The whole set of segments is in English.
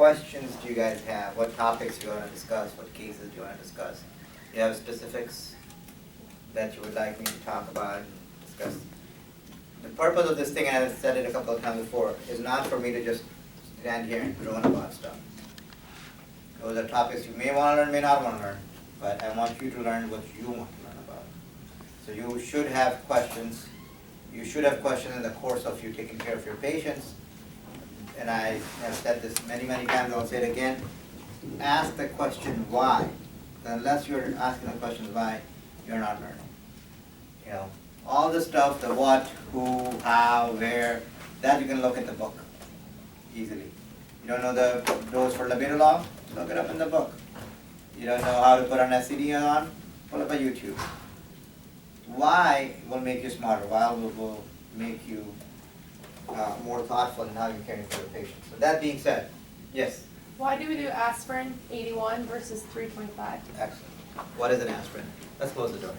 questions do you guys have? What topics do you want to discuss? What cases do you want to discuss? Do you have specifics that you would like me to talk about and discuss? The purpose of this thing, and I've said it a couple of times before, is not for me to just stand here and drone about stuff. Those are topics you may want to learn, may not want to learn, but I want you to learn what you want to learn about. So you should have questions. You should have questions in the course of you taking care of your patients. And I have said this many, many times, I'll say it again. Ask the question why. Unless you're asking the question why, you're not learning. You know, all the stuff, the what, who, how, where, that you can look at the book easily. You don't know the dose for labetalol? Look it up in the book. You don't know how to put an SCD on? Pull up a YouTube. Why will make you smarter? Why will make you more thoughtful in how you're caring for your patients. So that being said, yes? Why do we do aspirin 81 versus 325? Excellent. What is an aspirin? Let's close the door.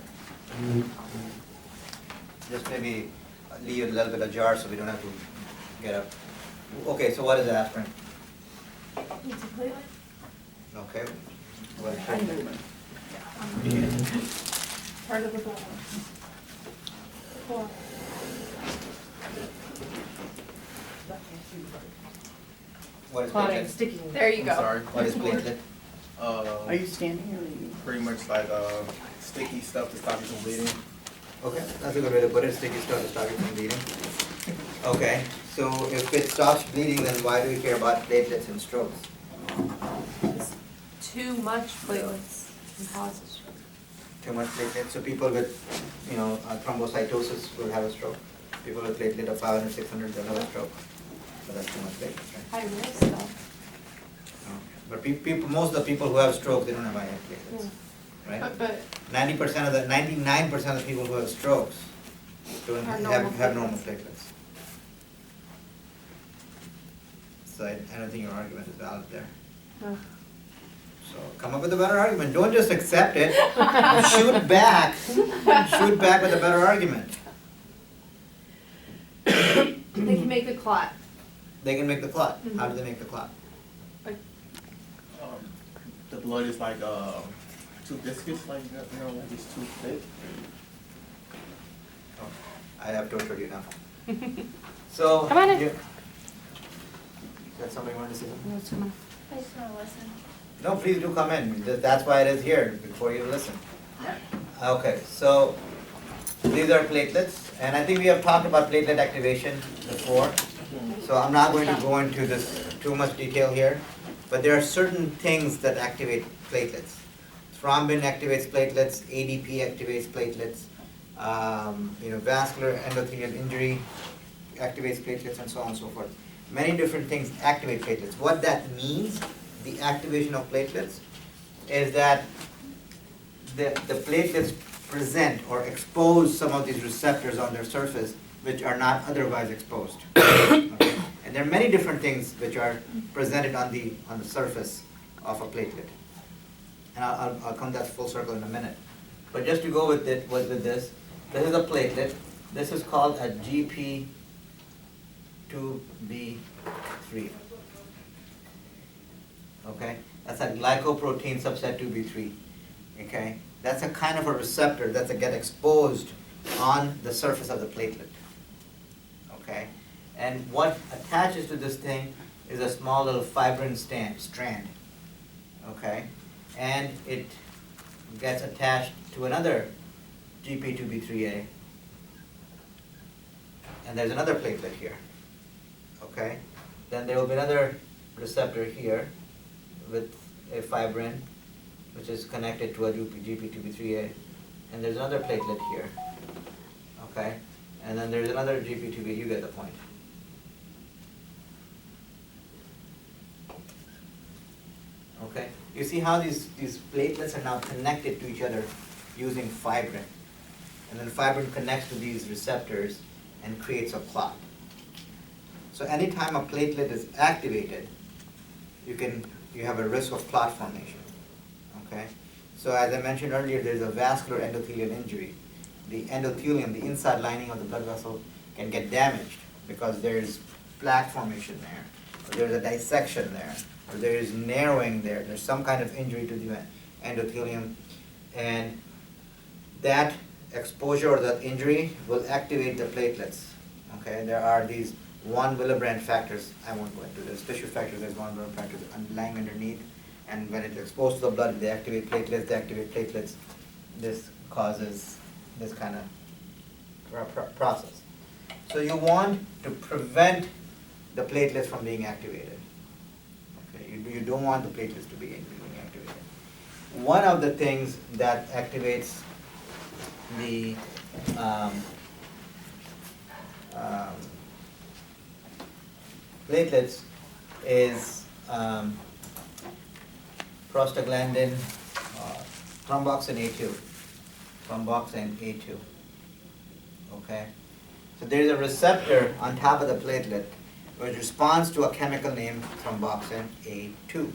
Just maybe leave a little bit ajar so we don't have to get up. Okay, so what is aspirin? It's a platelet. Okay. What? Part of the blood. Cool. What is Clotting, platelet? sticking. There you I'm go. sorry. What is platelet? Are you standing or are you? Pretty much like sticky stuff to stop you from bleeding. Okay, that's a good way to put it. Sticky stuff to stop you from bleeding. Okay, so if it stops bleeding, then why do we care about platelets and strokes? Too much platelets can cause a stroke. Too much platelets. So people with, thrombocytosis will have a stroke. People with platelet of 500, 600, they'll have a stroke. But that's too much platelets, right? High risk though. No. But people, most of the people who have stroke, they don't have high platelets, right? But 99% of the people who have strokes don't have normal platelets. So I don't think your argument is valid there. So come up with a better argument. Don't just accept it. Shoot back. Shoot back with a better argument. they can make a clot. They can make the clot. Mhm. How do they make the clot? The blood is like too viscous, like like it's too thick. Oh, I have tortured you now. So, Come on in. you got somebody want to say something? No, it's enough. I just want to listen. No, please do come in. That's why it is here, before you listen. Okay, so these are platelets, and I think we have talked about platelet activation before. So I'm not going to go into this too much detail here, but there are certain things that activate platelets. Thrombin activates platelets, ADP activates platelets, vascular endothelial injury activates platelets, and so on and so forth. Many different things activate platelets. What that means, the activation of platelets, is that the platelets present or expose some of these receptors on their surface which are not otherwise exposed. Okay? And there are many different things which are presented on the surface of a platelet. And I'll come to that full circle in a minute. But just to go with this is a platelet. This is called a GP2B3. Okay? That's a glycoprotein subset 2B3. Okay? That's a kind of a receptor that get exposed on the surface of the platelet. Okay? And what attaches to this thing is a small little fibrin strand. Okay? And it gets attached to another GP2B3A. And there's another platelet here. Okay? Then there will be another receptor here with a fibrin which is connected to a GP2B3A. And there's another platelet here. Okay? And then there's another GP2B, you get the point. Okay? You see how these platelets are now connected to each other using fibrin. And then fibrin connects to these receptors and creates a clot. So anytime a platelet is activated, you have a risk of clot formation. Okay? So as I mentioned earlier, there's a vascular endothelial injury. The endothelium, the inside lining of the blood vessel, can get damaged because there's plaque formation there. or there's a dissection there, or there is narrowing there, there's some kind of injury to the endothelium, and that exposure or that injury will activate the platelets. Okay, there are these 1 Willebrand factors. I won't go into this. Tissue factors, there's 1 Willebrand factor lying underneath, and when it's exposed to the blood, they activate platelets. They activate platelets. This causes this kind of process. So you want to prevent the platelets from being activated. Okay, you don't want the platelets to be activated. One of the things that activates the platelets is prostaglandin, thromboxane A2. Thromboxane A2. Okay? So there is a receptor on top of the platelet which responds to a chemical named thromboxane A2.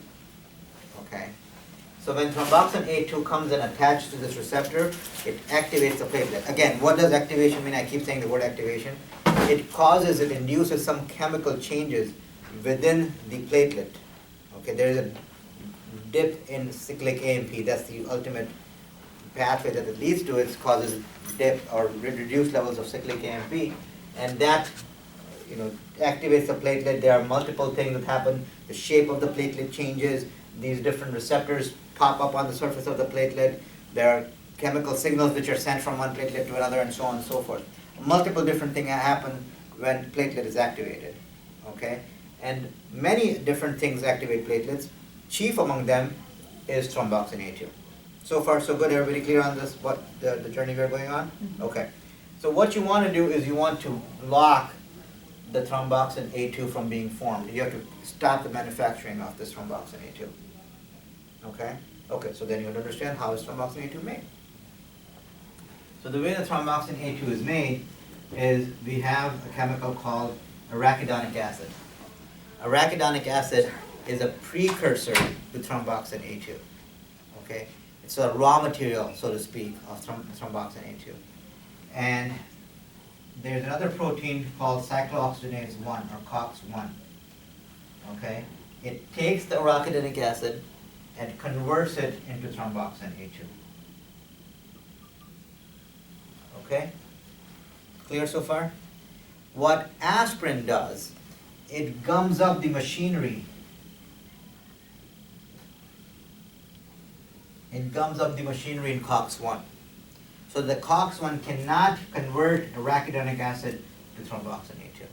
Okay? So when thromboxane A2 comes and attaches to this receptor, it activates the platelet. Again, what does activation mean? I keep saying the word activation. It induces some chemical changes within the platelet. Okay, there is a dip in cyclic AMP. That's the ultimate pathway that it leads to. It causes dip or reduced levels of cyclic AMP, and that activates the platelet. There are multiple things that happen. The shape of the platelet changes. These different receptors pop up on the surface of the platelet. There are chemical signals which are sent from one platelet to another, and so on and so forth. Multiple different things happen when platelet is activated. Okay, and many different things activate platelets. Chief among them is thromboxane A2. So far, so good. Everybody clear on this? What the journey we're going on? Mm-hmm. Okay. So what you want to do is you want to block the thromboxane A2 from being formed. You have to stop the manufacturing of this thromboxane A2. Okay? Okay, so then you have to understand how is thromboxane A2 made. So the way the thromboxane A2 is made is we have a chemical called arachidonic acid. Arachidonic acid is a precursor to thromboxane A2. Okay? It's a raw material, so to speak, of thromboxane A2. And there's another protein called cyclooxygenase 1 or COX-1. Okay? It takes the arachidonic acid and converts it into thromboxane A2. Okay? Clear so far? What aspirin does, it gums up the machinery. It gums up the machinery in COX-1. So the COX-1 cannot convert arachidonic acid to thromboxane A2.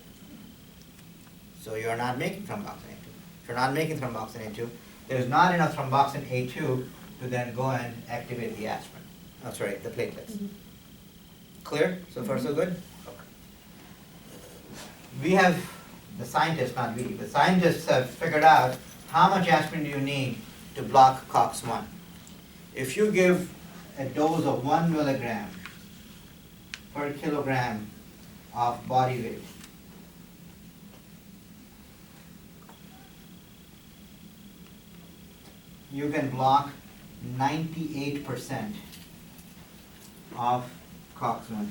So you're not making thromboxane A2. If you're not making thromboxane A2, there's not enough thromboxane A2 to then go and activate the aspirin. Oh, sorry, the platelets. Mm-hmm. Clear? So far so good? Okay. We have, the scientists, not we, the scientists have figured out how much aspirin do you need to block COX-1. If you give a dose of 1 milligram per kilogram of body weight, you can block 98% of COX-1.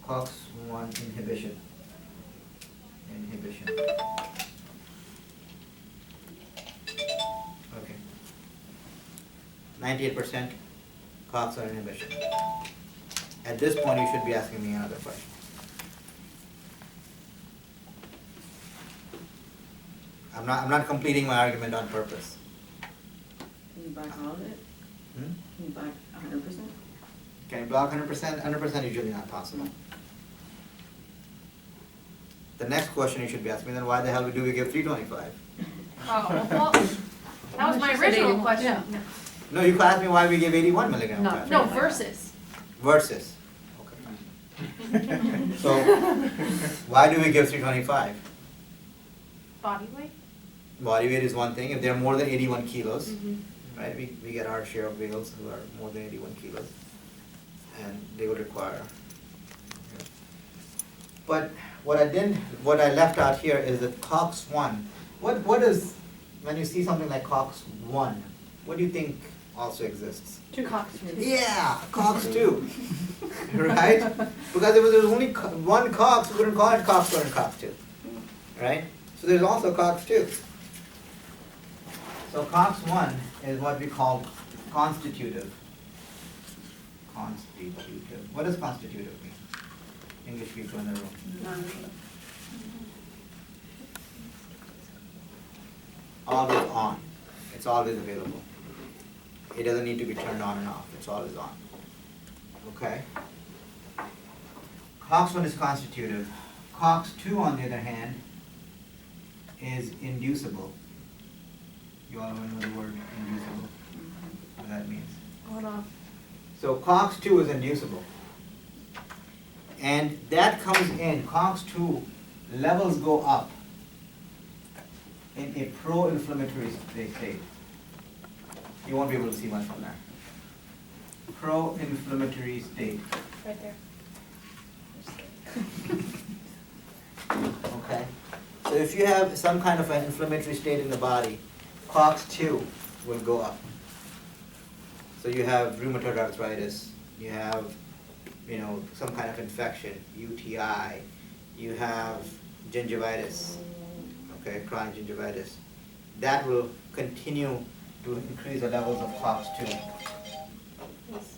COX-1 inhibition. Okay. 98% COX-1 inhibition. At this point, you should be asking me another question. I'm not completing my argument on purpose. Can you block all of it? Hmm? Can you block 100%? Can you block 100%? 100% usually not possible. The next question you should be asking, then why the hell do we give 325? Oh, well, that was my She said original 81, question. yeah. No, you asked me why we give 81 milligrams. No. No, versus. Versus. Okay. So, why do we give 325? Body weight? Body weight is one thing. If they're more than 81 kilos, Mhm. right, we get our share of whales who are more than 81 kilos, and they would require. But what I left out here is that COX-1. What is, when you see something like COX-1, what do you think also exists. COX-2. Yeah, COX-2, right? Because if there was only one COX, we wouldn't call it COX-1 and COX-2, right? So there's also COX-2. So COX-1 is what we call constitutive. Constitutive. What does constitutive mean? English people in the room. Always on. It's always available. It doesn't need to be turned on and off. It's always on. Okay? COX-1 is constitutive. COX-2, on the other hand, is inducible. You all know the word inducible? What that means. On off. So COX-2 is inducible. And that comes in, COX-2 levels go up in a pro-inflammatory state. You won't be able to see much from there. Pro-inflammatory state. Right there. Okay? So if you have some kind of an inflammatory state in the body, COX-2 will go up. So you have rheumatoid arthritis, you have, some kind of infection, UTI, you have gingivitis, okay, chronic gingivitis. That will continue to increase the levels of COX-2. Yes.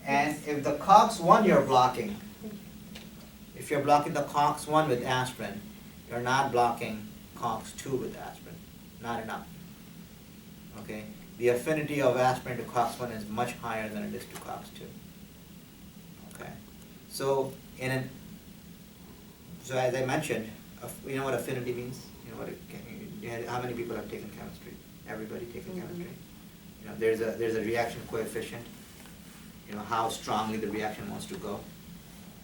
And if the COX-1 you're blocking, if you're blocking the COX-1 with aspirin, you're not blocking COX-2 with aspirin, not enough. Okay? The affinity of aspirin to COX-1 is much higher than it is to COX-2. Okay? So so as I mentioned, you know what affinity means? You know what how many people have taken chemistry? Everybody taken chemistry. There's a reaction coefficient. How strongly the reaction wants to go.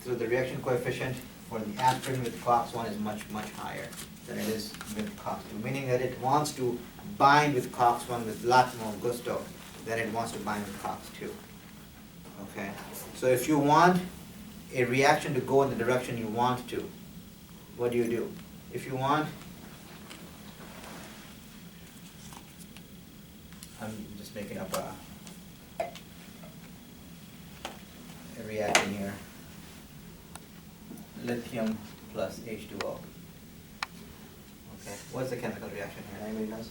So the reaction coefficient for the aspirin with COX-1 is much, much higher than it is with COX-2, meaning that it wants to bind with COX-1 with a lot more gusto than it wants to bind with COX-2. Okay? So if you want a reaction to go in the direction you want to, what do? If you want, I'm just making up a reaction here. Lithium plus H2O. Okay, what's the chemical reaction here? Anybody knows?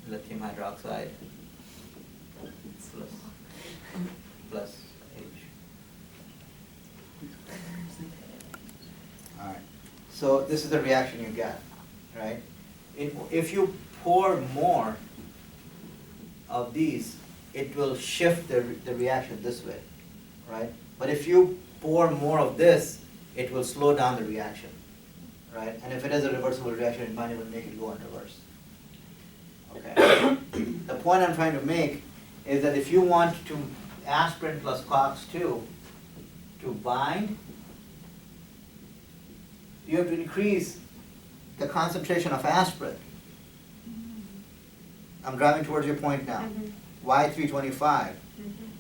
Lithium hydroxide plus H. Alright, so this is the reaction you get, right? If you pour more of these, it will shift the reaction this way, right? But if you pour more of this, it will slow down the reaction, right? And if it is a reversible reaction, it might even make it go in reverse. Okay. The point I'm trying to make is that if you want to aspirin plus COX-2 to bind, you have to increase the concentration of aspirin. I'm driving towards your point now. Why 325?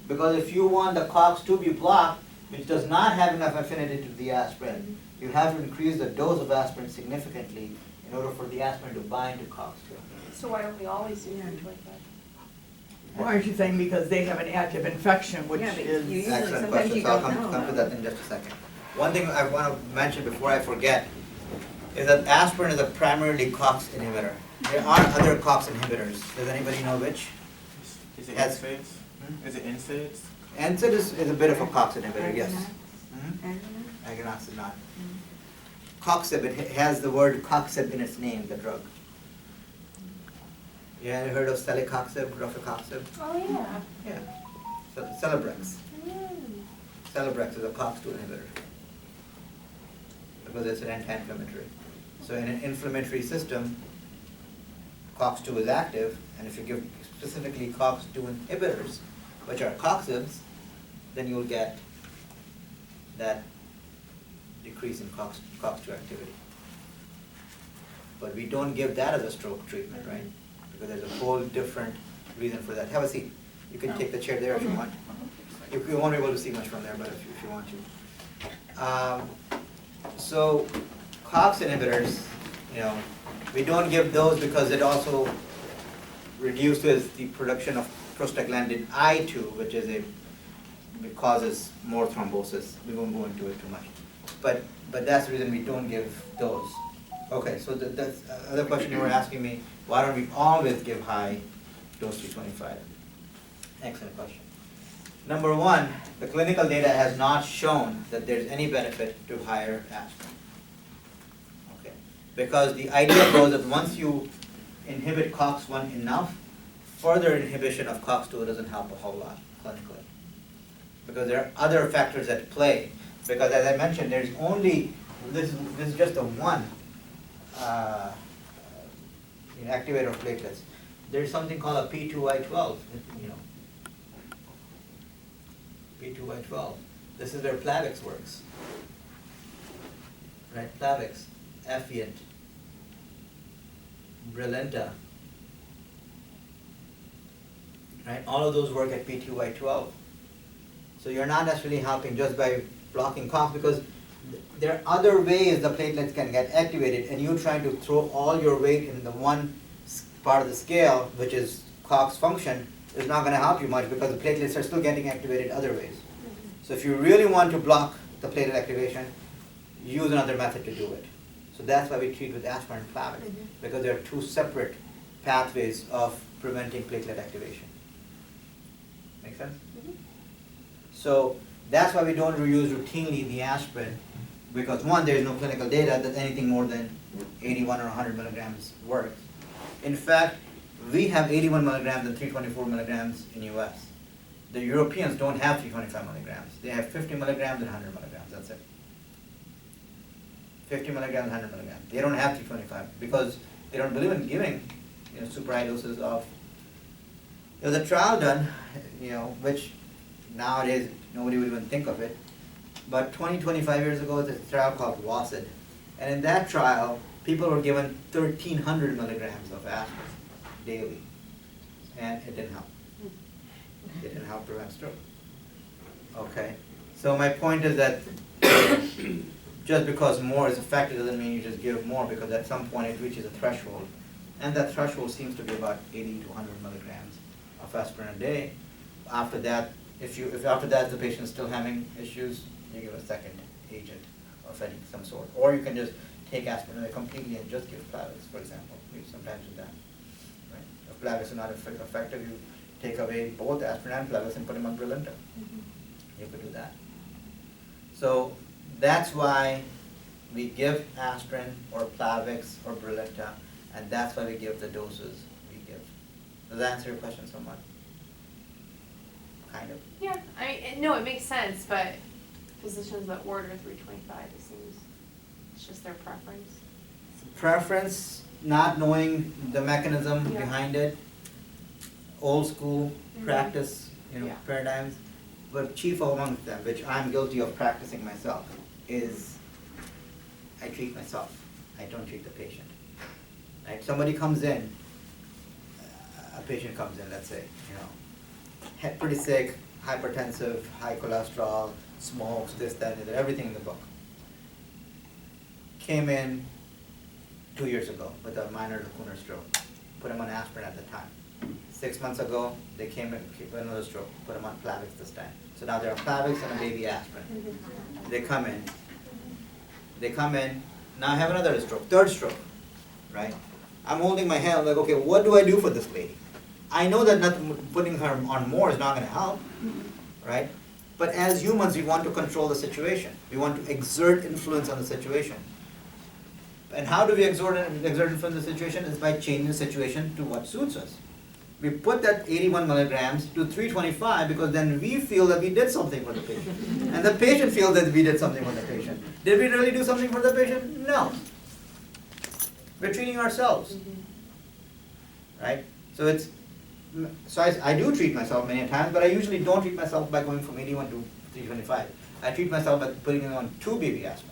Because if you want the COX-2 to be blocked, which does not have enough affinity to the aspirin, you have to increase the dose of aspirin significantly in order for the aspirin to bind to COX-2. So why don't we always do 325? Why are you saying because they have an active infection, which Yeah, but is... you usually, Excellent sometimes question, you so I'll don't know. come to that in just a second. One thing I want to mention before I forget is that aspirin is a primarily COX inhibitor. There are other COX inhibitors. Does anybody know which? Is it Yes. NSAIDs? Is it NSAIDs? NSAID is a bit of a COX inhibitor, yes. Agonic? Agonics is not. Coxib, it has the word coxib in its name, the drug. You ever heard of celecoxib, rofecoxib? Oh, yeah. Yeah. Celebrex. Celebrex is a COX-2 inhibitor because it's an anti-inflammatory. So in an inflammatory system, COX-2 is active, and if you give specifically COX-2 inhibitors, which are coxibs, then you'll get that decrease in COX-2 activity. But we don't give that as a stroke treatment, right? Because there's a whole different reason for that. Have a seat. You can take the chair there if you want. You won't be able to see much from there, but if you want to. So COX inhibitors, we don't give those because it also reduces the production of prostaglandin I2, which is it causes more thrombosis. We won't go into it too much. But that's the reason we don't give those. Okay, so the other question you were asking me, why don't we always give high dose 325? Excellent question. Number one, the clinical data has not shown that there's any benefit to higher aspirin. Okay, because the idea goes that once you inhibit COX-1 enough, further inhibition of COX-2 doesn't help a whole lot clinically. Because there are other factors at play. Because as I mentioned, there's only, this is just a one activator of platelets. There's something called a P2Y12, P2Y12. This is where Plavix works. Right, Plavix, Effient, Brilinta. Right, all of those work at P2Y12. So you're not necessarily helping just by blocking COX, because there are other ways the platelets can get activated, and you trying to throw all your weight in the one part of the scale, which is COX function, is not going to help you much because the platelets are still getting activated other ways. So if you really want to block the platelet activation, use another method to do it. So that's why we treat with aspirin and Plavix, because there are two separate pathways of preventing platelet activation. Make sense? So that's why we don't use routinely the aspirin, because one, there is no clinical data that anything more than 81 or 100 milligrams works. In fact, we have 81 milligrams and 324 milligrams in US. The Europeans don't have 325 milligrams. They have 50 milligrams and 100 milligrams, that's it. 50 milligrams, 100 milligrams. They don't have 325 because they don't believe in giving super high doses of. There was a trial done, which nowadays nobody would even think of it, but 25 years ago, there's a trial called WASID. And in that trial, people were given 1,300 milligrams of aspirin daily, and it didn't help. It didn't help prevent stroke. Okay, so my point is that just because more is effective doesn't mean you just give more, because at some point it reaches a threshold, and that threshold seems to be about 80 to 100 milligrams of aspirin a day. After that, if after that the patient is still having issues, you give a second agent of some sort, or you can just take aspirin away completely and just give Plavix, for example. We sometimes do that. Right? If Plavix is not effective, you take away both aspirin and Plavix and put them on Brilinta. You could do that. So that's why we give aspirin or Plavix or Brilinta, and that's why we give the doses we give. Does that answer your question somewhat? Kind of. Yeah, no, it makes sense, but physicians that order 325, it seems it's just their preference. Preference, not knowing the mechanism Yeah. behind it, old school practice, Yeah. paradigms. But chief among them, which I'm guilty of practicing myself, is I treat myself. I don't treat the patient. Right? Somebody comes in, a patient comes in, let's say, pretty sick, hypertensive, high cholesterol, smokes, this, that, and the other, everything in the book. Came in 2 years ago with a minor lacunar stroke. Put him on aspirin at the time. 6 months ago, they came in with another stroke. Put him on Plavix this time. So now they're on Plavix and a baby aspirin. They come in, now I have another stroke, third stroke, right? I'm holding my hand, like, okay, what do I do for this lady? I know that putting her on more is not going to help, right? But as humans, we want to control the situation. We want to exert influence on the situation. And how do we exert influence on the situation? Is by changing the situation to what suits us. We put that 81 milligrams to 325 because then we feel that we did something for the patient. And the patient feels that we did something for the patient. Did we really do something for the patient? No. We're treating ourselves. Right? So I do treat myself many times, but I usually don't treat myself by going from 81 to 325. I treat myself by putting them on 2 baby aspirins.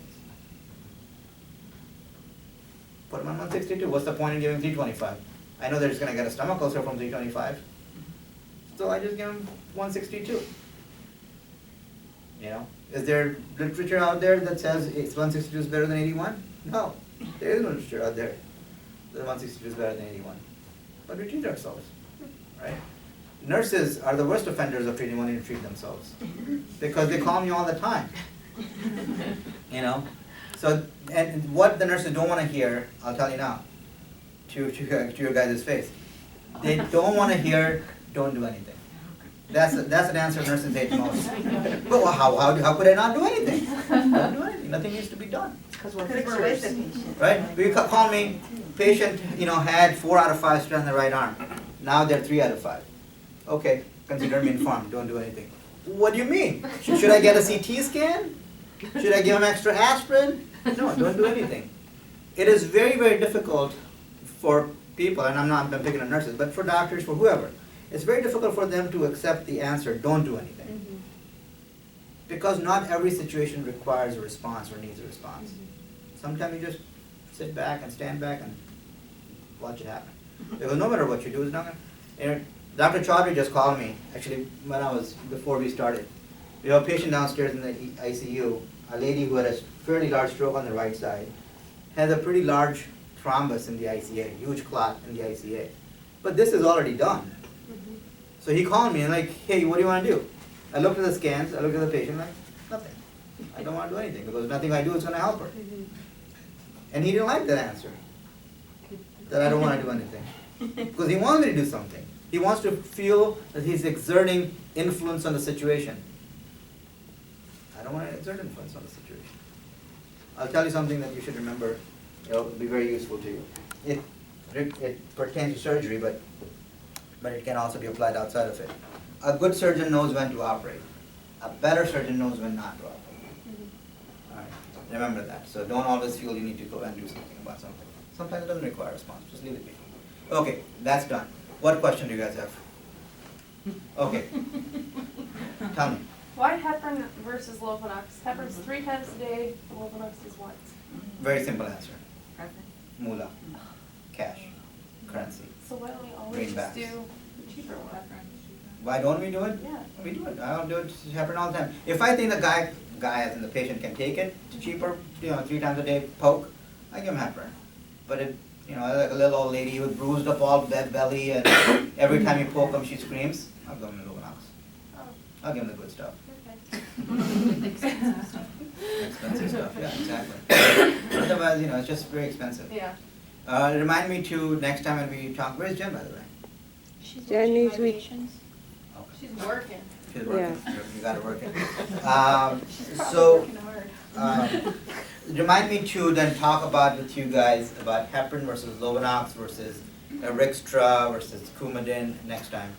Put them on 162. What's the point in giving 325? I know they're just going to get a stomach ulcer from 325. So I just give them 162. Is there literature out there that says 162 is better than 81? No, there is no literature out there that 162 is better than 81. But we treat ourselves, right? Nurses are the worst offenders of treating wanting to treat themselves because they call me all the time. You know? So, and what the nurses don't want to hear, I'll tell you now, to your guys' face. They don't want to hear, don't do anything. That's an answer nurses hate most. But how could I not do anything? Don't do anything. Nothing needs to be done. Because we're Because we're with the fixers. patient. Right? You call me, patient, had 4 out of 5 strength in the right arm. Now they're 3 out of 5. Okay, consider me informed. Don't do anything. What do you mean? Should I get a CT scan? Should I give them extra aspirin? No, don't do anything. It is very, very difficult for people, and I'm picking on nurses, but for doctors, for whoever, it's very difficult for them to accept the answer, don't do anything. Mhm. Because not every situation requires a response or needs a response. Sometimes you just sit back and stand back and watch it happen. Because no matter what you do, it's not gonna. Dr. Chaudhry just called me, actually, before we started. We have a patient downstairs in the ICU, a lady who had a fairly large stroke on the right side, has a pretty large thrombus in the ICA, huge clot in the ICA. But this is already done. So he called me and like, hey, what do you want to do? I looked at the scans, I looked at the patient, like, nothing. I don't want to do anything because nothing I do is going to help her. And he didn't like that answer, that I don't want to do anything. Because he wants me to do something. He wants to feel that he's exerting influence on the situation. I don't want to exert influence on the situation. I'll tell you something that you should remember. It'll be very useful to you. It pertains to surgery, but it can also be applied outside of it. A good surgeon knows when to operate. A better surgeon knows when not to operate. All right. Remember that. So don't always feel you need to go and do something about something. Sometimes it doesn't require a response. Just leave it be. Okay, that's done. What question do you guys have? Okay. Tell me. Why heparin versus Lovenox? Heparin's 3 times a day, Lovenox is once. Very simple answer. Preference. Moolah. Cash. Currency. So why don't we always Greenbacks. just do the cheaper one? Why don't we do it? Yeah. We do it. I don't do it to heparin all the time. If I think the guy as in the patient can take it, it's cheaper, 3 times a day poke, I give him heparin. But it, like a little old lady with bruised up all belly and every time you poke him she screams, I'll give him Lovenox. Oh, I'll give him the good stuff. okay. Expensive stuff, yeah, exactly. Otherwise, it's just very expensive. Yeah. Remind me to next time when we talk, where's Jen, by the way? Jen needs week. Okay. She's working. She's working, Yeah. you gotta work it. She's probably So, working hard. remind me to then talk about with you guys about heparin versus Lovenox versus Rixtra versus Coumadin next time.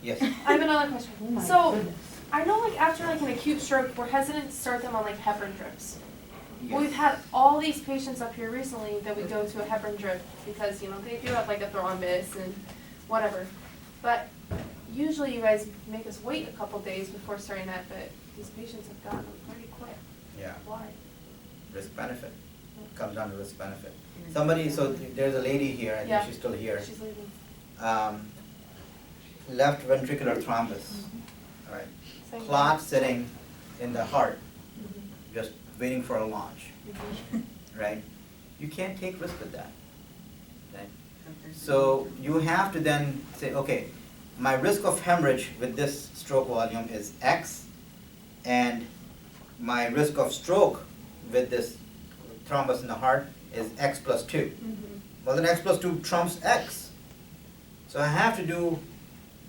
Yes? I have another question. Oh my So, goodness. I know after an acute stroke, we're hesitant to start them on heparin drips. Yes. We've had all these patients up here recently that we go to a heparin drip because, they do have a thrombus and whatever. But usually you guys make us wait a couple days before starting that, but these patients have gotten them pretty quick. Yeah, Why? risk benefit. Comes down to risk benefit. Somebody, so there's a lady here, I think Yeah. she's still here. She's leaving. Left ventricular thrombus, all right. Same thing. Clot sitting in the heart, Mhm. just waiting for a launch, Mhm. right? You can't take risk with that, right? So you have to then say, okay, my risk of hemorrhage with this stroke volume is X, and my risk of stroke with this thrombus in the heart is X plus 2. Mhm. Well, then X plus 2 trumps X. So I have to do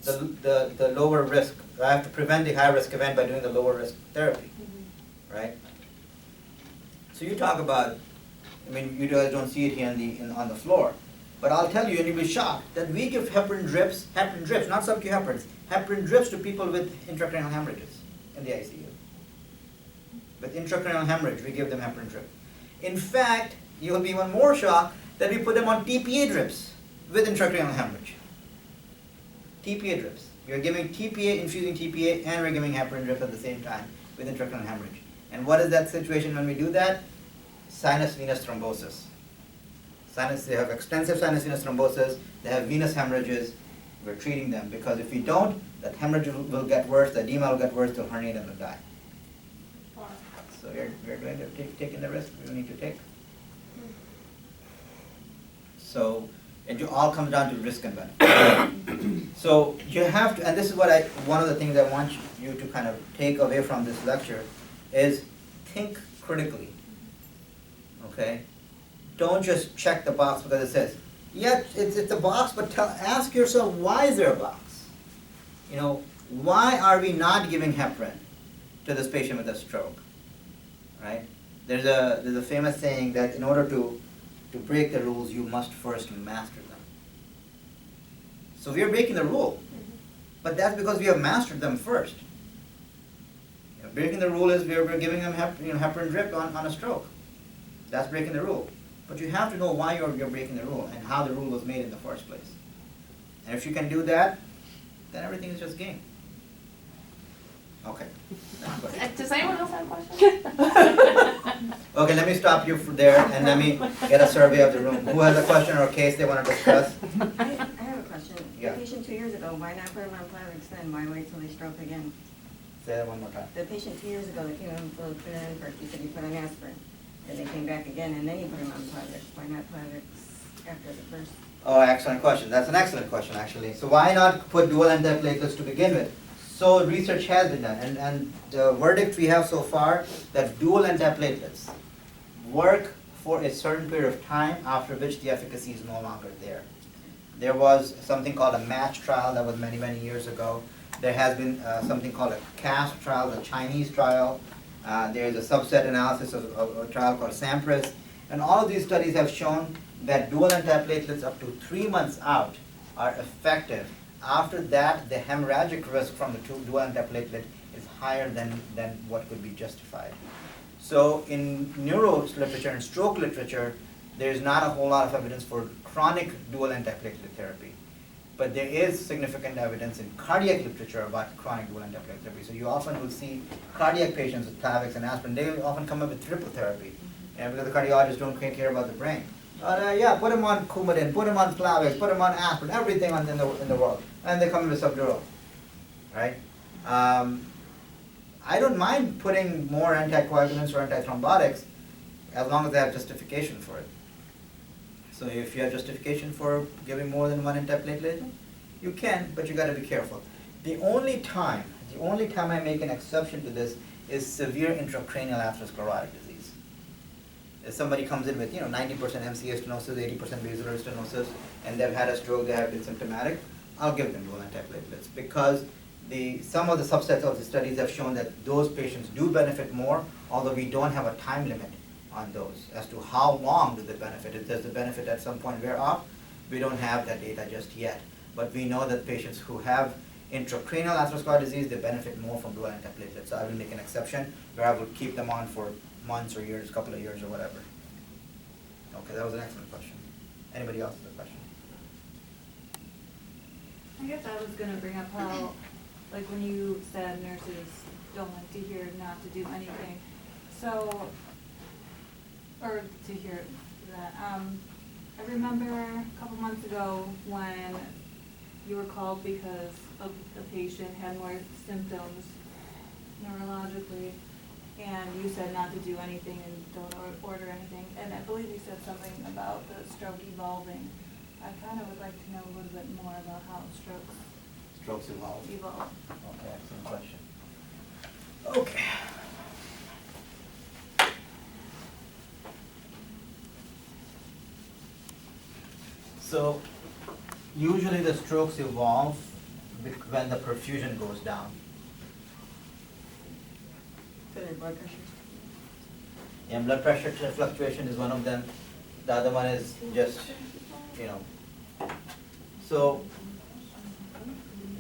the lower risk. I have to prevent the high risk event by doing the lower risk therapy, Mhm. right? So you talk about, you guys don't see it here on the floor, but I'll tell you and you'll be shocked that we give heparin drips, not sub-Q heparins, heparin drips to people with intracranial hemorrhages in the ICU. With intracranial hemorrhage, we give them heparin drip. In fact, you'll be even more shocked that we put them on TPA drips with intracranial hemorrhage. TPA drips. We're giving TPA, infusing TPA, and we're giving heparin drip at the same time with intracranial hemorrhage. And what is that situation when we do that? Sinus venous thrombosis. They have extensive sinus venous thrombosis, they have venous hemorrhages, we're treating them because if we don't, that hemorrhage will get worse, the edema will get worse, they'll herniate and they'll die. Wow. So we're going to taking the risk we need to take. So it all comes down to risk and benefit. So you have to, and this is what one of the things I want you to kind of take away from this lecture is think critically, okay? Don't just check the box because it says, yeah, it's a box, but ask yourself, why is there a box? You know, why are we not giving heparin to this patient with a stroke, right? There's a famous saying that in order to break the rules, you must first master them. So we are breaking the rule, but that's because we have mastered them first. You know, breaking the rule is we're giving them heparin drip on a stroke. That's breaking the rule. But you have to know why you're breaking the rule and how the rule was made in the first place. And if you can do that, then everything is just game. Okay. Does anyone else have a question? Okay, let me stop you there and let me get a survey of the room. Who has a question or a case they want to discuss? I have a question. Yeah. The patient 2 years ago, why not put him on Platelets then? Why wait till they stroke again? Say that one more time. The patient 2 years ago that came in with Badruddin first, you said you put on aspirin. Then they came back again and then you put him on Platelets. Why not Platelets after the first? Oh, excellent question. That's an excellent question, actually. So why not put dual antiplatelets to begin with? So research has been done, and the verdict we have so far that dual antiplatelets work for a certain period of time after which the efficacy is no longer there. There was something called a match trial that was many, many years ago. There has been something called a CASP trial, a Chinese trial. There is a subset analysis of a trial called SAMPRIS. And all of these studies have shown that dual antiplatelets up to 3 months out are effective. After that, the hemorrhagic risk from the dual antiplatelet is higher than what could be justified. So in neuro literature and stroke literature, there's not a whole lot of evidence for chronic dual antiplatelet therapy. But there is significant evidence in cardiac literature about chronic dual antiplatelet therapy. So you often will see cardiac patients with Plavix and aspirin. They will often come up with triple therapy, and because the cardiologists don't care about the brain. Yeah, put them on Coumadin, put them on Plavix, put them on aspirin, everything in the world, and they come in with subdural, right? I don't mind putting more anticoagulants or antithrombotics as long as they have justification for it. So if you have justification for giving more than one antiplatelet, you can, but you got to be careful. The only time I make an exception to this is severe intracranial atherosclerotic disease. If somebody comes in with 90% MCA stenosis, 80% basilar stenosis, and they've had a stroke, they have been symptomatic, I'll give them dual antiplatelets because some of the subsets of the studies have shown that those patients do benefit more, although we don't have a time limit on those as to how long does it benefit. Does the benefit at some point wear off? We don't have that data just yet. But we know that patients who have intracranial atherosclerotic disease, they benefit more from dual antiplatelets. So I will make an exception where I will keep them on for months or years, couple of years or whatever. Okay, that was an excellent question. Anybody else have a question? I guess I was gonna bring up how, like when you said nurses don't like to hear not to do anything, so, or to hear that, I remember a couple months ago when you were called because of the patient had more symptoms neurologically, and you said not to do anything and don't order anything, and I believe you said something about the stroke evolving. I kind of would like to know a little bit more about how Strokes evolve. evolve. Okay, excellent question. Okay. So, usually the strokes evolve when the perfusion goes down. For their blood pressure? Yeah, blood pressure fluctuation is one of them. The other one is just, So,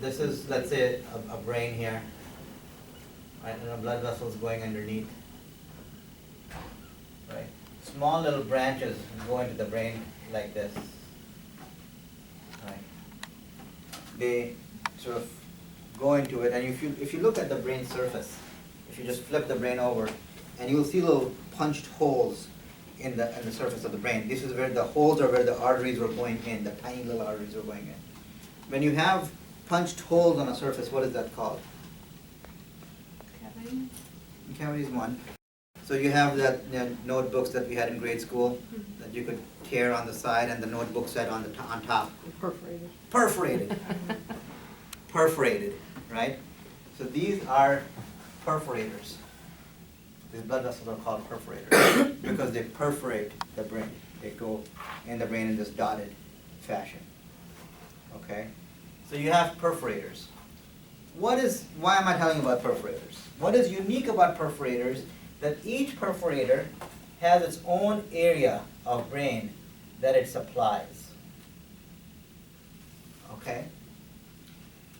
this is, let's say, a brain here, right, and a blood vessels going underneath, right? Small little branches go into the brain like this, right? They sort of go into it, and if you look at the brain surface, if you just flip the brain over, and you'll see little punched holes in the surface of the brain. This is where the holes are where the arteries were going in, the tiny little arteries were going in. When you have punched holes on a surface, what is that called? Cavity? Cavity is one. So you have that, notebooks that we had in grade school that you could tear on the side, and the notebook said on top, Perforated. perforated. Perforated, right? So these are perforators. These blood vessels are called perforators because they perforate the brain. They go in the brain in this dotted fashion. Okay? So you have perforators. Why am I telling you about perforators? What is unique about perforators that each perforator has its own area of brain that it supplies. Okay?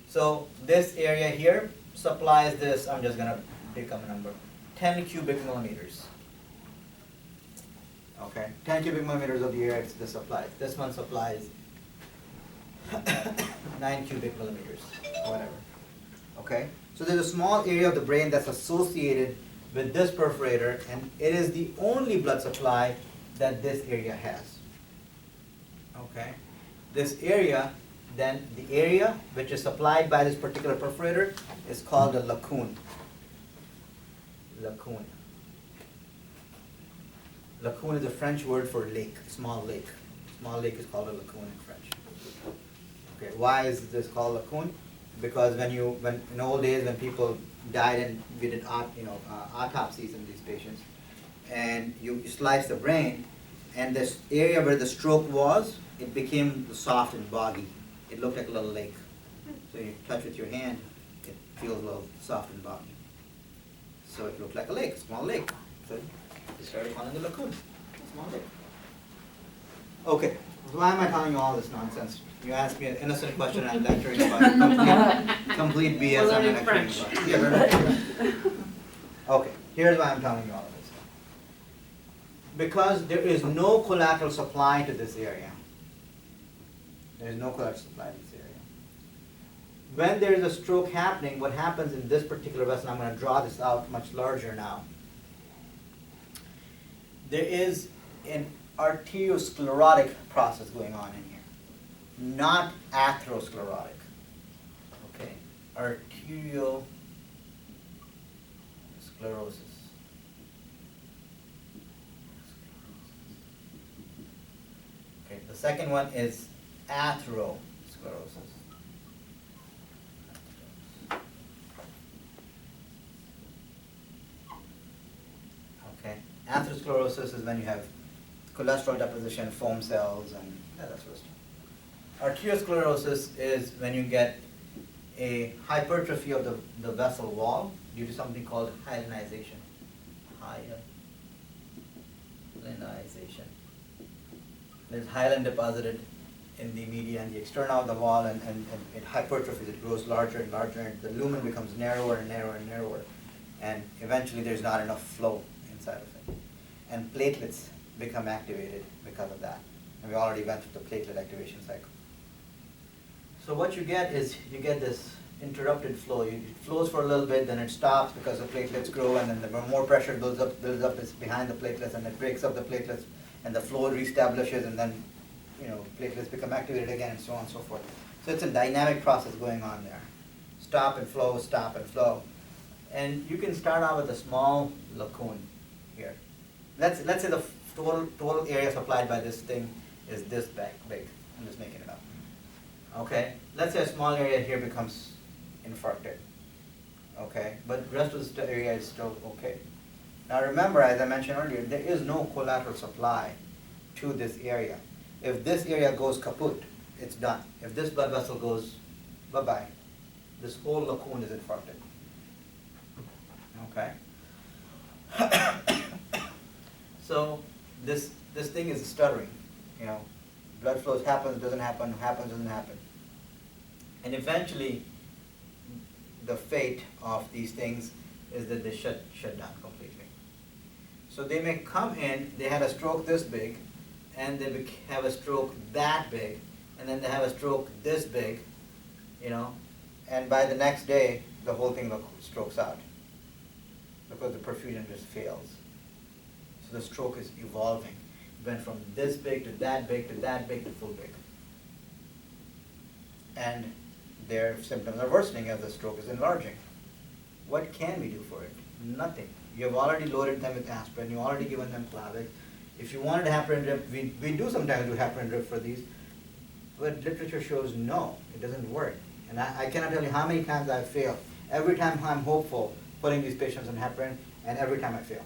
So this area here supplies this, I'm just going to pick up a number, 10 cubic millimeters. Okay? 10 cubic millimeters of the area this supplies. This one supplies 9 cubic millimeters, or whatever. Okay? So there's a small area of the brain that's associated with this perforator, and it is the only blood supply that this area has. Okay? This area, then the area which is supplied by this particular perforator is called a lacune. Lacune. Lacune is a French word for lake, small lake. Small lake is called a lacune in French. Okay, why is this called lacune? Because when in old days when people died and we did autopsies in these patients, and you slice the brain, and this area where the stroke was, it became soft and boggy. It looked like a little lake. So you touch with your hand, it feels a little soft and boggy. So it looked like a lake, a small lake. So we started calling it a lacune, a small lake. Okay, so why am I telling you all this nonsense? You asked me an innocent question and I'm lecturing about complete BS. We're learning I'm lecturing French. about. Yeah, we're learning French. Okay, here's why I'm telling you all of this. Because there is no collateral supply to this area. There is no collateral supply to this area. When there is a stroke happening, what happens in this particular vessel, I'm going to draw this out much larger now. There is an arteriosclerotic process going on in here, not atherosclerotic. Okay, arteriosclerosis. Okay, the second one is atherosclerosis. Okay, atherosclerosis is when you have cholesterol deposition, foam cells, and that sort of stuff. Arteriosclerosis is when you get a hypertrophy of the vessel wall due to something called hyalinization. Hyalinization. There's hyaline deposited in the media and the externa of the wall, and it hypertrophies. It grows larger and larger, and the lumen becomes narrower and narrower and narrower, and eventually there's not enough flow inside of it. And platelets become activated because of that. And we already went through the platelet activation cycle. So what you get is you get this interrupted flow. It flows for a little bit, then it stops because the platelets grow, and then the more pressure builds up is behind the platelets, and it breaks up the platelets, and the flow reestablishes, and then platelets become activated again, and so on and so forth. So it's a dynamic process going on there. Stop and flow, stop and flow. And you can start out with a small lacune here. Let's say the total area supplied by this thing is this big. I'm just making it up. Okay, let's say a small area here becomes infarcted. Okay, but the rest of the area is still okay. Now remember, as I mentioned earlier, there is no collateral supply to this area. If this area goes kaput, it's done. If this blood vessel goes bye-bye, this whole lacune is infarcted. Okay. So this thing is stuttering. Blood flows, happens, doesn't happen, happens, doesn't happen. And eventually, the fate of these things is that they shut down completely. So they may come in, they had a stroke this big, and they have a stroke that big, and then they have a stroke this big, and by the next day, the whole thing strokes out because the perfusion just fails. So the stroke is evolving. It went from this big to that big to that big to full big. And their symptoms are worsening as the stroke is enlarging. What can we do for it? Nothing. You have already loaded them with aspirin, you already given them Plavix. If you wanted a heparin drip, we do sometimes do heparin drip for these, but literature shows no, it doesn't work. And I cannot tell you how many times I've failed. Every time I'm hopeful putting these patients on heparin, and every time I fail.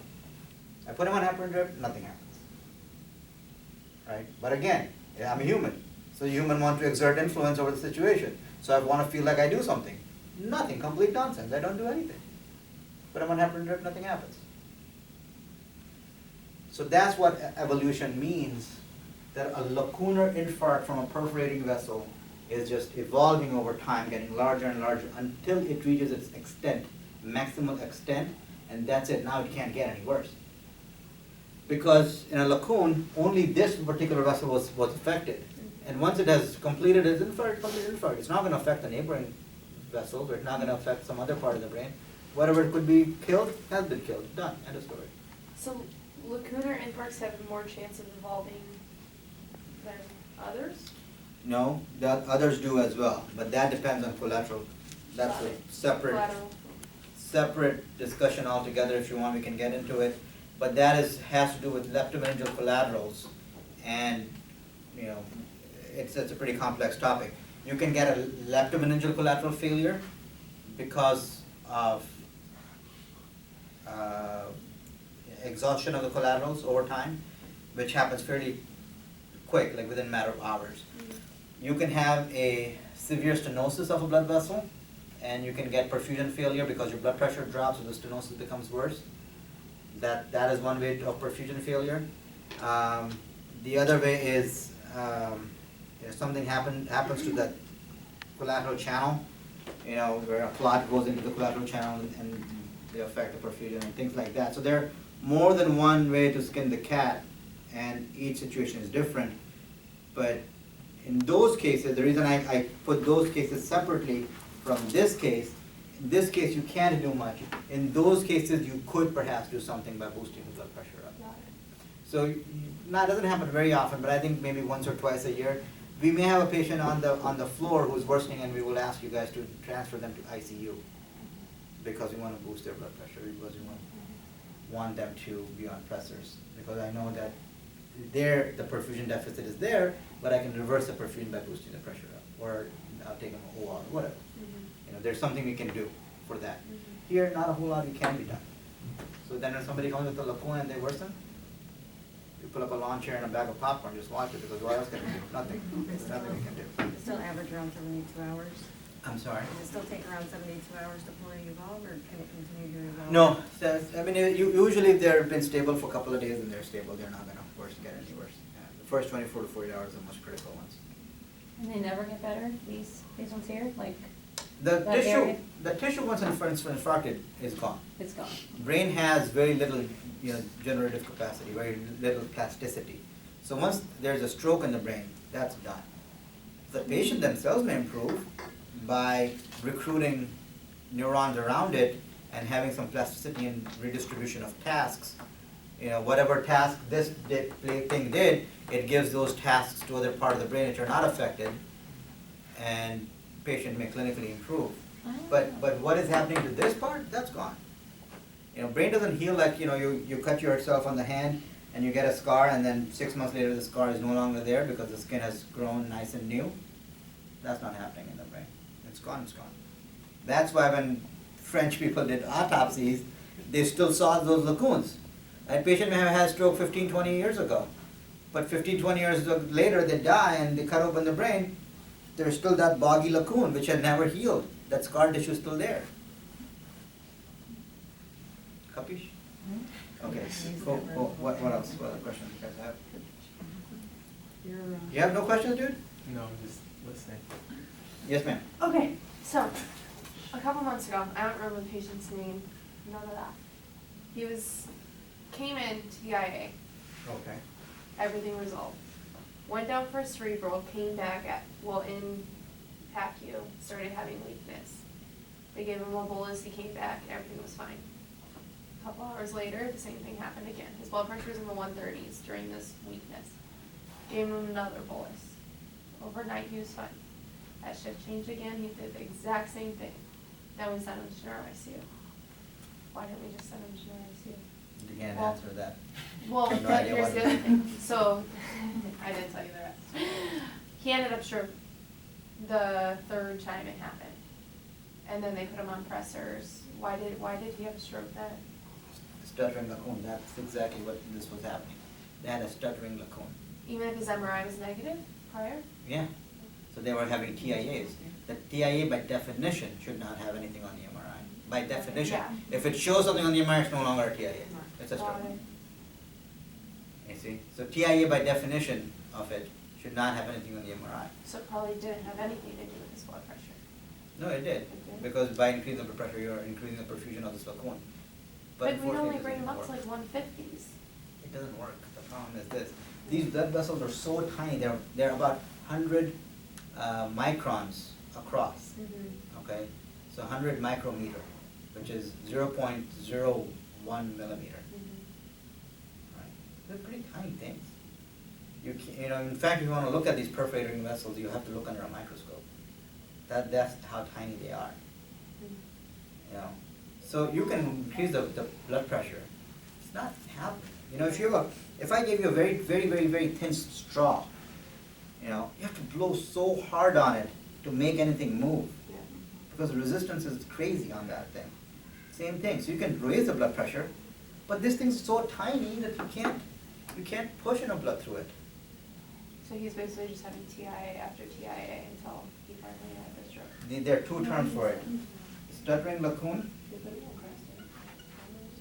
I put them on heparin drip, nothing happens. Right? But again, I'm a human. So the human wants to exert influence over the situation. So I want to feel like I do something. Nothing, complete nonsense. I don't do anything. But I'm on heparin drip, nothing happens. So that's what evolution means, that a lacunar infarct from a perforating vessel is just evolving over time, getting larger and larger until it reaches its extent, maximal extent, and that's it. Now it can't get any worse. Because in a lacoon, only this particular vessel was affected. And once it has completed its infarct, it's not going to affect the neighboring vessels, or it's not going to affect some other part of the brain. Whatever could be killed has been killed. Done. End of story. So lacunar infarcts have more chance of evolving than others? No, that others do as well, but that depends on collateral. That's Got a it. separate discussion altogether. If you want, we can get into it. But that has to do with leptomeningeal collaterals, and you know, it's a pretty complex topic. You can get a leptomeningeal collateral failure because of exhaustion of the collaterals over time, which happens fairly quick, like within a matter of hours. You can have a severe stenosis of a blood vessel, and you can get perfusion failure because your blood pressure drops and the stenosis becomes worse. That is one way of perfusion failure. The other way is something happens to that collateral channel, where a clot goes into the collateral channel and they affect the perfusion and things like that. So there are more than one way to skin the cat, and each situation is different. But in those cases, the reason I put those cases separately from this case, in this case you can't do much. In those cases you could perhaps do something by boosting the blood pressure up. So now it doesn't happen very often, but I think maybe once or twice a year. We may have a patient on the floor who's worsening, and we will ask you guys to transfer them to ICU because we want to boost their blood pressure, because we want them to be on pressors. Because I know that the perfusion deficit is there, but I can reverse the perfusion by boosting the pressure up, or I'll take them OR, whatever. There's something we can do for that. Here, not a whole lot can be done. So then when somebody comes with a lacuna and they worsen, you pull up a lawn chair and a bag of popcorn, just watch it, because what else can we do? Nothing. There's nothing we can do. Still average around 72 hours? I'm sorry? Does it still take around 72 hours to fully evolve, or can it continue to evolve? No, I mean, usually if they've been stable for a couple of days and they're stable, they're not going to get any worse. The first 24 to 48 hours are the most critical ones. And they never get better, these ones here, like, The that tissue, area? the tissue once infarcted is gone. it's gone. Brain has very little, generative capacity, very little plasticity. So once there's a stroke in the brain, that's done. The patient themselves may improve by recruiting neurons around it and having some plasticity and redistribution of tasks. Whatever task this thing did, it gives those tasks to other part of the brain which are not affected, and patient may clinically improve. But what is happening to this part? That's gone. Brain doesn't heal like, you cut yourself on the hand and you get a scar, and then 6 months later the scar is no longer there because the skin has grown nice and new. That's not happening in the brain. It's gone, it's gone. That's why when French people did autopsies, they still saw those lacunes. That patient may have had a stroke 15, 20 years ago. But 15, 20 years later they die and they cut open the brain. There's still that boggy lacoon which had never healed. That scar tissue is still there. Capish? Okay. Cool. What else? What other questions you guys have? You have no questions, dude? No, I'm just listening. Yes, ma'am. Okay, so, a couple months ago, I don't remember the patient's name, none of that. He came in to the IA, Okay. everything resolved. Went down for a cerebral, came back in PACU, started having weakness. They gave him a bolus, he came back, everything was fine. A couple hours later, the same thing happened again. His blood pressure was in the 130s during this weakness. Gave him another bolus. Overnight, he was fine. That shift changed again, he did the exact same thing. Then we sent him to neuro ICU. why didn't we just send him to neuro-ICU? You can't Well- answer that. Well, I have no but idea here's what- the other thing, so, I didn't tell you the rest. He ended up stroke the third time it happened. And then they put him on pressors. Why did he have a stroke then? Stuttering lacoon, that's exactly what this was happening. They had a stuttering lacoon. Even if his MRI was negative prior? Yeah, so they were having TIAs. The TIA by definition should not have anything on the MRI. By definition, Yeah. if it shows something on the MRI, it's no longer a TIA. It's a Got stroke. it. You see, so TIA by definition of it should not have anything on the MRI. So it probably didn't have anything to do with his blood pressure. No, it did, did? because by increasing the blood pressure, you're increasing the perfusion of this lacoon. But we'd unfortunately, only it bring him doesn't up to work. like 150s. It doesn't work. The problem is this. These blood vessels are so tiny, they're about 100 microns across, okay? So 100 micrometer, which is 0.01 millimeter, right? They're pretty tiny things. You know, in fact, if you want to look at these perforating vessels, you have to look under a microscope. That's how tiny they are, you know? So you can increase the blood pressure. It's not happening. You know, if I gave you a very, very, very, very thin straw, you know, you have to blow so hard on it to make anything move. Yeah. Because the resistance is crazy on that thing. Same thing. So you can raise the blood pressure, but this thing's so tiny that you can't push enough blood through it. So he's basically just having TIA after TIA until he finally had the stroke. There are two terms for it. Stuttering lacoon.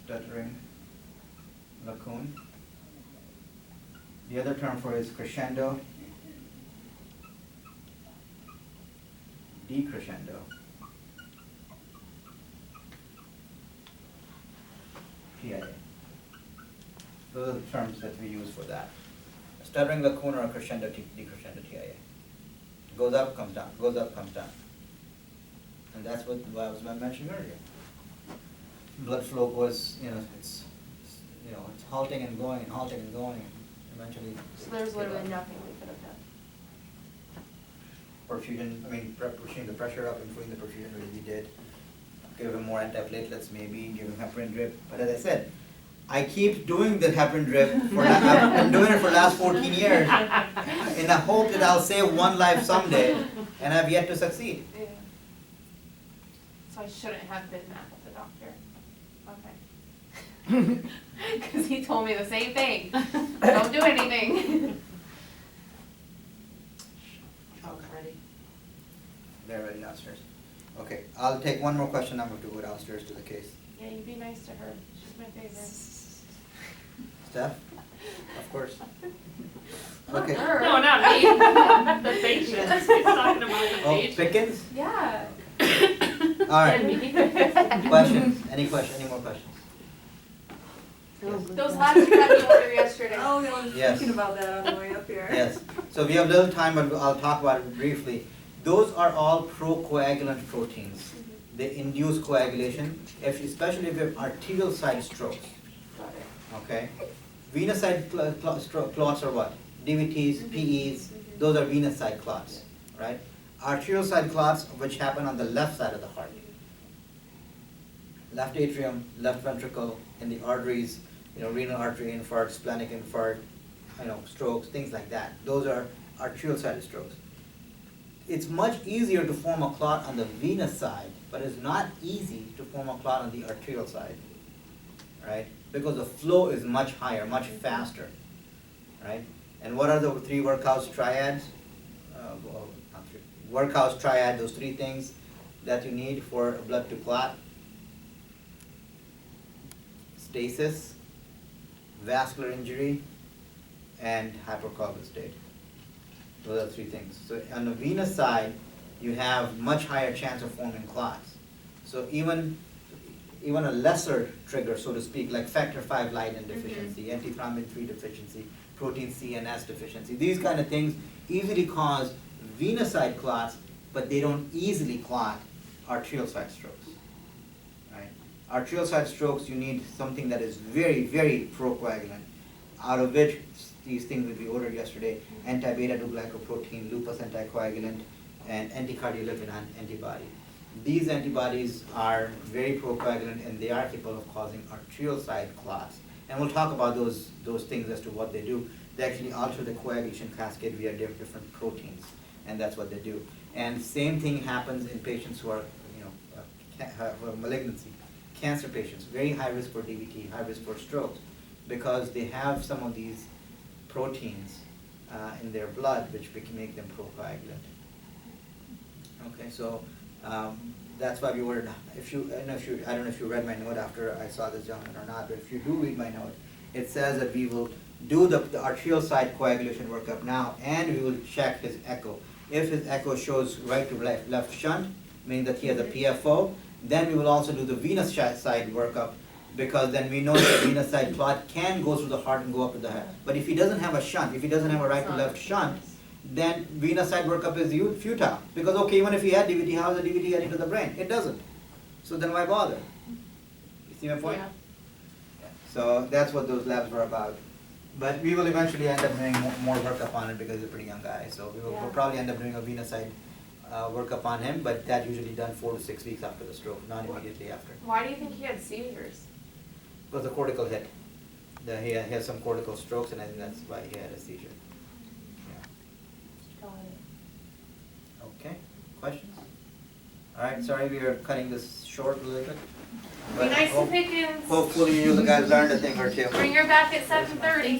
Stuttering lacoon. The other term for it is crescendo, decrescendo. TIA. Those are the terms that we use for that. A stuttering lacoon or a crescendo, decrescendo TIA. Goes up, comes down, goes up, comes down. And that's what I was mentioning earlier. Blood flow goes, it's halting and going and halting and going, and eventually. So there's literally nothing we could have done. Perfusion, pushing the pressure up, improving the perfusion really we did. Give him more antiplatelets maybe, give him heparin drip. But as I said, I keep doing the heparin drip. I've been doing it for the last 14 years in the hope that I'll save one life someday, and I've yet to succeed. Yeah. So I shouldn't have been mad at the doctor. Okay. Because he told me the same thing. Don't do anything. Okay. They're ready downstairs. Okay, I'll take one more question. I'm going to go downstairs to the case. Yeah, you be nice to her. She's my favorite. Steph? Of course. Okay. Her. No, not me. The patients. He's talking about the Oh, patients. Pickens? Yeah. All right. Questions? Any more questions? Yes. Those labs you got the order yesterday. Oh, I was Yes. thinking about that on the way up here. Yes. So we have little time, but I'll talk about it briefly. Those are all procoagulant proteins. They induce coagulation, especially if you have arterial side strokes. Got it. Okay? Venous side clots are what? DVTs, PEs, those are venous side clots, right? Arterial side clots, which happen on the left side of the heart. Left atrium, left ventricle, in the arteries, renal artery infarct, splenic infarct, strokes, things like that. Those are arterial side strokes. It's much easier to form a clot on the venous side, but it's not easy to form a clot on the arterial side, right? Because the flow is much higher, much faster, right? And what are the three workhouse triads? Well, not three. Workhouse triad, those three things that you need for blood to clot. Stasis, vascular injury, and hypercoagulable state. Those are three things. So on the venous side, you have much higher chance of forming clots. So even a lesser trigger, so to speak, like factor V Leiden deficiency, antithrombin 3 deficiency, protein C and S deficiency, these kind of things easily cause venous side clots, but they don't easily clot arterial side strokes. Right? Arterial side strokes, you need something that is very, very procoagulant, out of which these things that we ordered yesterday: anti-beta-2-glycoprotein, lupus anticoagulant, and anticardiolipin antibody. these antibodies are very procoagulant and they are capable of causing arterial side clots. And we'll talk about those things as to what they do. They actually alter the coagulation cascade via different proteins, and that's what they do. And same thing happens in patients who are, who have malignancy, cancer patients, very high risk for DVT, high risk for strokes, because they have some of these proteins in their blood which make them procoagulant. Okay, so that's why we ordered. I don't know if you read my note after I saw this gentleman or not, but if you do read my note, it says that we will do the arterial side coagulation workup now, and we will check his echo. If his echo shows right to left shunt, meaning that he has a PFO, then we will also do the venous side workup, because then we know that the venous side clot can go through the heart and go up to the head. But if he doesn't have a shunt, if he doesn't have a right to left shunt, then venous side workup is futile. Because okay, even if he had DVT, how is the DVT getting to the brain? It doesn't. So then why bother? You see my point? Yeah. Yeah. So that's what those labs were about. But we will eventually end up doing more workup on it because he's a pretty young guy. So we'll probably end up doing a venous side workup on him, but that's usually done 4 to 6 weeks after the stroke, not immediately after. Why do you think he had seizures? Because the cortical hit. He has some cortical strokes, and I think that's why he had a seizure. Yeah. Got it. Okay, questions? All right, sorry we are cutting this short a little bit. Be but nice to Pickens. hopefully you guys learned a thing or two. Bring her back at 7:30.